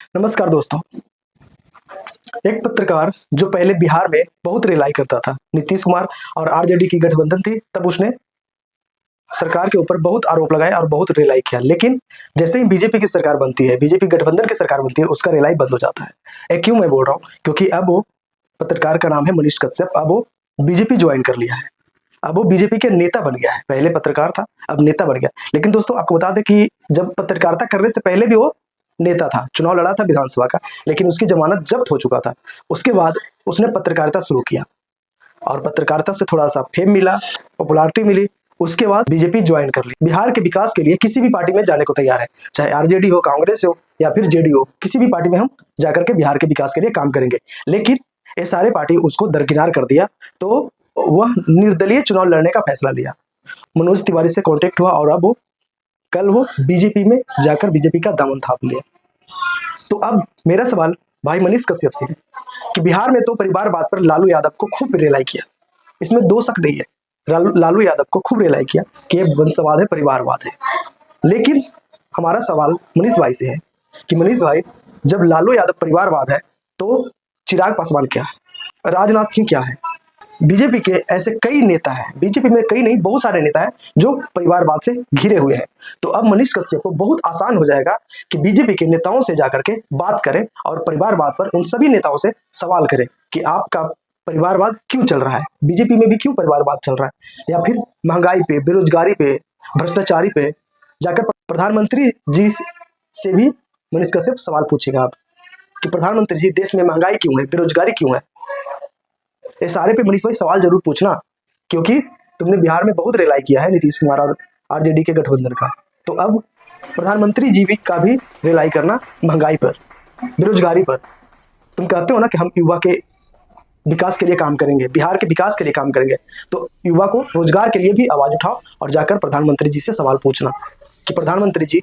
नमस्कार दोस्तों। एक पत्रकार जो पहले बिहार में बहुत रिलाई करता था, नीतीश कुमार और आरजेडी की गठबंधन थी, तब उसने सरकार के ऊपर बहुत आरोप लगाए और बहुत रिलाई किया। लेकिन जैसे ही बीजेपी की सरकार बनती है, बीजेपी गठबंधन की सरकार बनती है, उसका रिलाई बंद हो जाता है। ये क्यों मैं बोल रहा हूँ? क्योंकि अब वो पत्रकार का नाम है मनीष कश्यप, अब वो बीजेपी ज्वाइन कर लिया है। अब वो बीजेपी के नेता बन गया है। पहले पत्रकार था, अब नेता बन गया। लेकिन दोस्तों आपको बता दें कि जब पत्रकारिता करने से पहले भी वो नेता था, चुनाव लड़ा था विधानसभा का, लेकिन उसकी जमानत जब्त हो चुका था। उसके बाद उसने पत्रकारिता शुरू किया और पत्रकारिता से थोड़ा सा फेम मिला, पॉपुलैरिटी मिली। उसके बाद बीजेपी ज्वाइन कर ली। बिहार के विकास के लिए किसी भी पार्टी में जाने को तैयार है, चाहे आरजेडी हो, कांग्रेस हो या फिर जेडीयू हो, किसी भी पार्टी में हम जाकर के बिहार के विकास के लिए काम करेंगे। लेकिन ये सारे पार्टी उसको दरकिनार कर दिया, तो वह निर्दलीय चुनाव लड़ने का फैसला लिया। मनोज तिवारी से कांटेक्ट हुआ और अब कल वो बीजेपी में जाकर बीजेपी का दामन थाप लिया। तो अब मेरा सवाल भाई मनीष कश्यप से है कि बिहार में तो परिवारवाद पर लालू यादव को खूब रिलाई किया, इसमें दो शक नहीं है। लालू यादव को खूब रिलाई किया कि ये वंशवाद है, परिवारवाद है। लेकिन हमारा सवाल मनीष भाई से है कि मनीष भाई, जब लालू यादव परिवारवाद है तो चिराग पासवान क्या है, राजनाथ सिंह क्या है? बीजेपी के ऐसे कई नेता हैं, बीजेपी में कई नहीं बहुत सारे नेता हैं जो परिवारवाद से घिरे हुए हैं। तो अब मनीष कश्यप को बहुत आसान हो जाएगा कि बीजेपी के नेताओं से जाकर के बात करें और परिवारवाद पर उन सभी नेताओं से सवाल करें कि आपका परिवारवाद क्यों चल रहा है, बीजेपी में भी क्यों परिवारवाद चल रहा है, या फिर महंगाई पे, बेरोजगारी पे, भ्रष्टाचारी पे जाकर प्रधानमंत्री जी से भी मनीष कश्यप सवाल पूछेगा आप कि प्रधानमंत्री जी, देश में महंगाई क्यों है, बेरोजगारी क्यों है? ये सारे पे मनीष भाई सवाल जरूर पूछना, क्योंकि तुमने बिहार में बहुत रिलाई किया है नीतीश कुमार और आरजेडी के गठबंधन का। तो अब प्रधानमंत्री जी भी का भी रिलाई करना महंगाई पर, बेरोजगारी पर। तुम कहते हो ना कि हम युवा के विकास के लिए काम करेंगे, बिहार के विकास के लिए काम करेंगे, तो युवा को रोजगार के लिए भी आवाज उठाओ और जाकर प्रधानमंत्री जी से सवाल पूछना कि प्रधानमंत्री जी,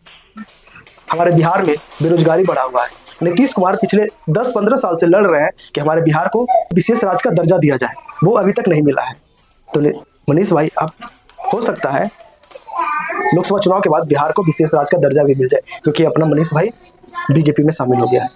हमारे बिहार में बेरोजगारी बढ़ा हुआ है। नीतीश कुमार पिछले 10-15 साल से लड़ रहे हैं कि हमारे बिहार को विशेष राज्य का दर्जा दिया जाए, वो अभी तक नहीं मिला है। तो मनीष भाई, अब हो सकता है लोकसभा चुनाव के बाद बिहार को विशेष राज्य का दर्जा भी मिल जाए, क्योंकि अपना मनीष भाई बीजेपी में शामिल हो गया है।